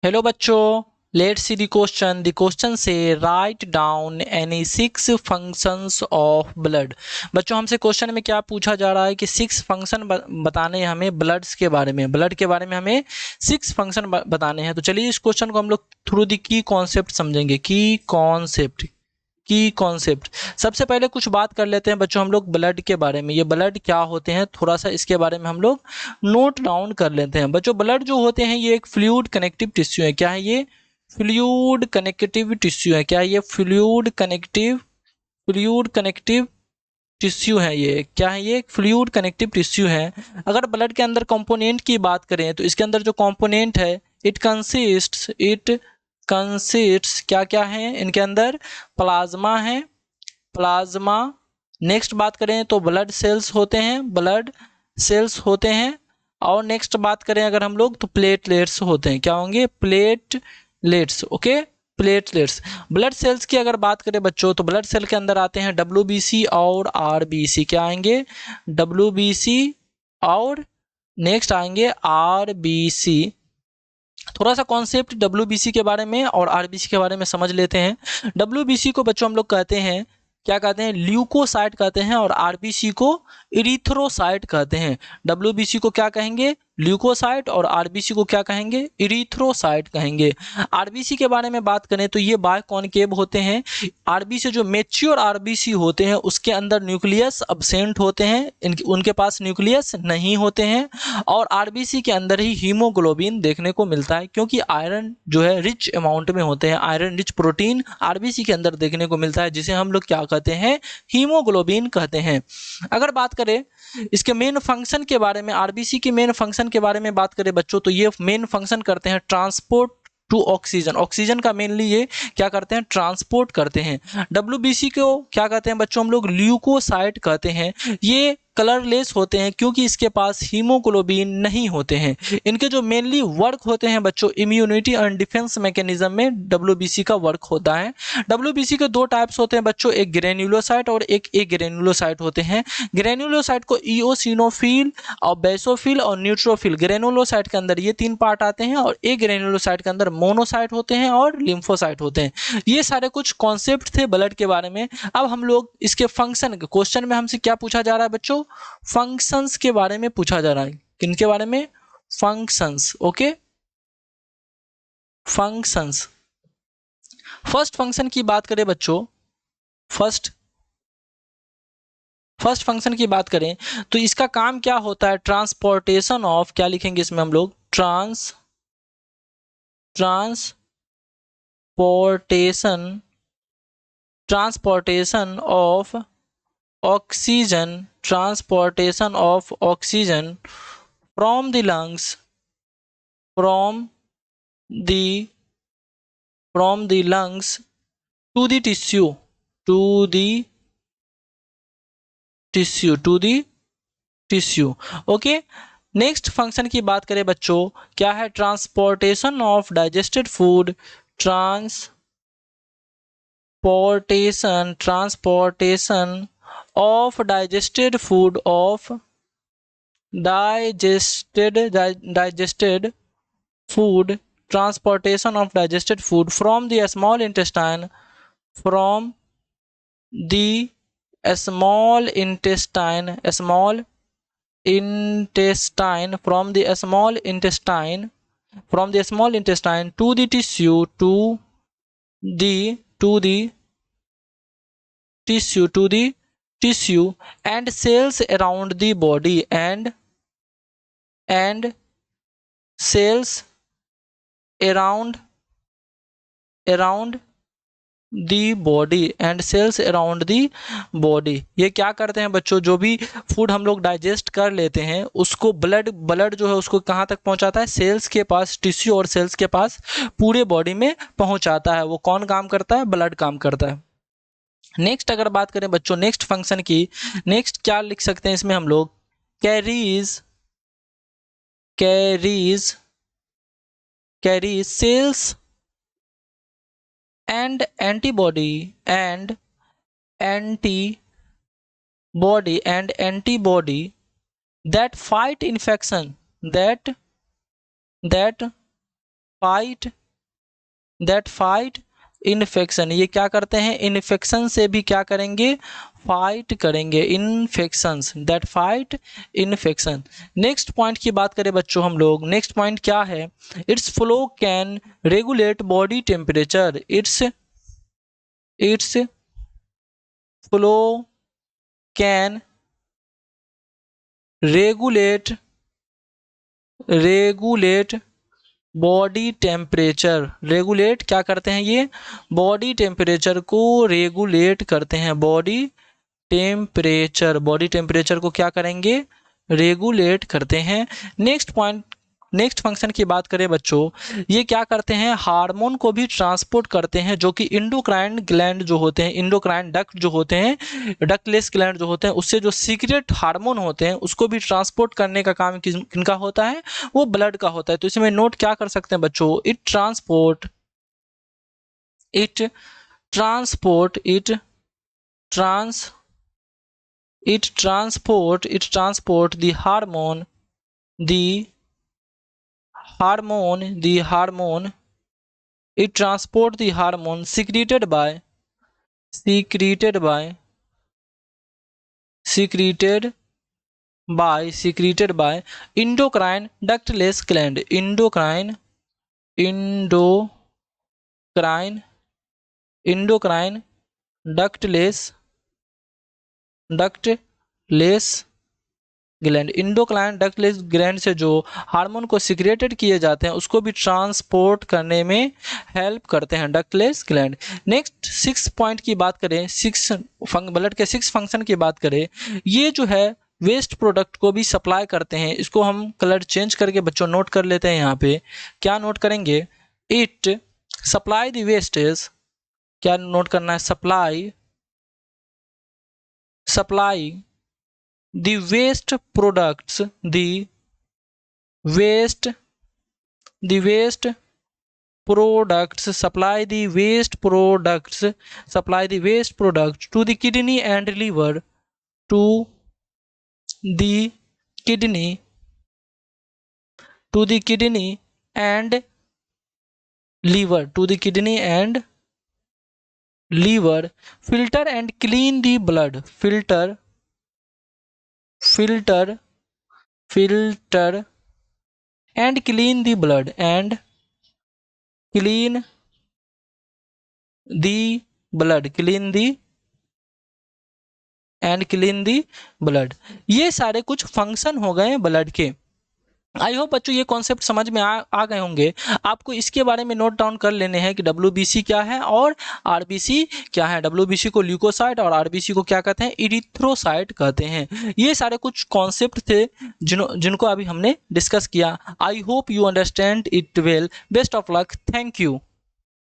Hello बच्चों, let's see the question. The question से right down any six functions of blood. बच्चों हमसे question में क्या पूछा जा रहा है कि सिक्स फंक्शन बताने हैं हमें ब्लड्स के बारे में। ब्लड के बारे में हमें सिक्स फंक्शन बताने हैं। तो चलिए इस क्वेश्चन को हम लोग थ्रू द की कॉन्सेप्ट समझेंगे। की कॉन्सेप्ट सबसे पहले कुछ बात कर लेते हैं बच्चों हम लोग ब्लड के बारे में। ये ब्लड क्या होते हैं थोड़ा सा इसके बारे में हम लोग नोट डाउन कर लेते हैं। बच्चों ब्लड जो होते हैं ये एक फ्लूइड कनेक्टिव टिश्यू है। क्या है ये? फ्लूइड कनेक्टिव टिश्यू है। क्या है ये? फ्लूइड कनेक्टिव टिश्यू है। ये क्या है? ये फ्लूइड कनेक्टिव टिश्यू है। अगर ब्लड के अंदर कंपोनेंट की बात करें तो इसके अंदर जो कंपोनेंट है इट कंसिस्ट्स क्या क्या है इनके अंदर? प्लाज्मा है, प्लाज्मा। नेक्स्ट बात करें तो ब्लड सेल्स होते हैं। और नेक्स्ट बात करें अगर हम लोग तो प्लेटलेट्स होते हैं। क्या होंगे? Platelets. Okay, platelets. Blood cells की अगर बात करें बच्चों तो ब्लड सेल के अंदर आते हैं डब्ल्यूबीसी और आरबीसी। क्या आएंगे? डब्ल्यूबीसी और नेक्स्ट आएंगे आरबीसी। थोड़ा सा कॉन्सेप्ट डब्ल्यूबीसी के बारे में और आरबीसी के बारे में समझ लेते हैं। डब्ल्यूबीसी को बच्चों हम लोग कहते हैं, क्या कहते हैं? ल्यूकोसाइट कहते हैं। और आरबीसी को इरिथ्रोसाइट कहते हैं। डब्ल्यूबीसी को क्या कहेंगे? ल्यूकोसाइट। और आरबीसी को क्या कहेंगे? इरिथ्रोसाइट कहेंगे। आरबीसी के बारे में बात करें तो ये बायकॉन्केव होते हैं। आरबीसी जो मेच्योर आरबीसी होते हैं उसके अंदर न्यूक्लियस अब्सेंट होते हैं, उनके पास न्यूक्लियस नहीं होते हैं। और आरबीसी के अंदर ही हीमोग्लोबिन देखने को मिलता है, क्योंकि आयरन जो है रिच अमाउंट में होते हैं। आयरन रिच प्रोटीन आरबीसी के अंदर देखने को मिलता है, जिसे हम लोग क्या कहते हैं? हीमोग्लोबिन कहते हैं। अगर बात करें इसके मेन फंक्शन के बारे में, आरबीसी के मेन फंक्शन के बारे में बात करें बच्चों तो ये मेन फंक्शन करते हैं ट्रांसपोर्ट टू ऑक्सीजन। ऑक्सीजन का मेनली ये क्या करते हैं? ट्रांसपोर्ट करते हैं। डब्ल्यूबीसी को क्या कहते हैं बच्चों हम लोग? ल्यूकोसाइट कहते हैं। ये कलरलेस होते हैं क्योंकि इसके पास हीमोग्लोबिन नहीं होते हैं। इनके जो मेनली वर्क होते हैं बच्चों इम्यूनिटी एंड डिफेंस मैकेनिज्म में डब्ल्यूबीसी का वर्क होता है। डब्ल्यूबीसी के दो टाइप्स होते हैं बच्चों, एक ग्रेन्युलोसाइट और एक एग्रेन्युलोसाइट होते हैं। ग्रेन्युलोसाइट को इओसिनोफिल और बेसोफिल और न्यूट्रोफिल, ग्रेनुलोसाइट के अंदर ये तीन पार्ट आते हैं। और एक ग्रेनुलोसाइट के अंदर मोनोसाइट होते हैं और लिम्फोसाइट होते हैं। ये सारे कुछ कॉन्सेप्ट थे ब्लड के बारे में। अब हम लोग इसके फंक्शन, क्वेश्चन में हमसे क्या पूछा जा रहा है बच्चों? फंक्शंस के बारे में पूछा जा रहा है। किनके बारे में? Functions. Okay, functions. First function की बात करें बच्चों, फर्स्ट फर्स्ट फंक्शन की बात करें तो इसका काम क्या होता है? ट्रांसपोर्टेशन ऑफ, क्या लिखेंगे इसमें हम लोग? Transportation transportation of oxygen, transportation of oxygen from the lungs, from the from the lungs to the tissue, to the tissue. Okay, next function की बात करें बच्चों, क्या है? Transportation of digested food, transportation of digested food, of digested food, transportation of digested food from the small intestine, from the small intestine, from the small intestine to the tissue, to the tissue and cells around the body, and cells around the body, and cells around the body. ये क्या करते हैं बच्चों? जो भी food हम लोग digest कर लेते हैं उसको ब्लड जो है उसको कहाँ तक पहुंचाता है? सेल्स के पास, टिश्यू और सेल्स के पास पूरे बॉडी में पहुंचाता है। वो कौन काम करता है? ब्लड काम करता है। नेक्स्ट अगर बात करें बच्चों नेक्स्ट फंक्शन की, नेक्स्ट क्या लिख सकते हैं इसमें हम लोग? Carries cells and antibody and antibody that fight infection, that fight infection, ये क्या करते हैं, इन्फेक्शन से भी क्या करेंगे, फाइट करेंगे, infections, that fight infection. Next point की बात करें बच्चों हम लोग, नेक्स्ट पॉइंट क्या है, it's flow can regulate body temperature, it's flow can regulate body temperature, regulate क्या करते हैं, ये बॉडी टेम्परेचर को रेगुलेट करते हैं, बॉडी टेम्परेचर को क्या करेंगे, रेगुलेट करते हैं। नेक्स्ट पॉइंट, नेक्स्ट फंक्शन की बात करें बच्चों, ये क्या करते हैं, हार्मोन को भी ट्रांसपोर्ट करते हैं, जो कि इंडोक्राइन ग्लैंड जो होते हैं, इंडोक्राइन डक्ट जो होते हैं, डक्टलेस ग्लैंड जो होते हैं, उससे जो सीक्रेट हार्मोन होते हैं उसको भी ट्रांसपोर्ट करने का काम किनका होता है, वो ब्लड का होता है। तो इसमें नोट क्या कर सकते हैं बच्चों, it transport the hormone it transport the hormone secreted by endocrine ductless gland, endocrine ductless gland, endocrine ductless gland से जो हार्मोन को सिक्रेटेड किए जाते हैं उसको भी ट्रांसपोर्ट करने में हेल्प करते हैं डक्टलेस ग्लैंड। नेक्स्ट 6 पॉइंट की बात करें, ब्लड के 6 फंक्शन की बात करें, ये जो है वेस्ट प्रोडक्ट को भी सप्लाई करते हैं। इसको हम कलर चेंज करके बच्चों नोट कर लेते हैं, यहाँ पे क्या नोट करेंगे, इट सप्लाई द वेस्टेज, क्या नोट करना है, supply the waste products supply the waste products to the kidney and liver, to the kidney and liver, filter and clean the blood, filter and clean the blood, and clean the blood। ये सारे कुछ function हो गए blood के। I hope बच्चों ये concept समझ में आ गए होंगे। आपको इसके बारे में नोट डाउन कर लेने हैं कि WBC क्या है और RBC क्या है। WBC को ल्यूकोसाइट और RBC को क्या कहते हैं, इरिथ्रोसाइट कहते हैं। ये सारे कुछ कॉन्सेप्ट थे जिनको अभी हमने डिस्कस किया। I hope you understand it well. Best of luck. Thank you.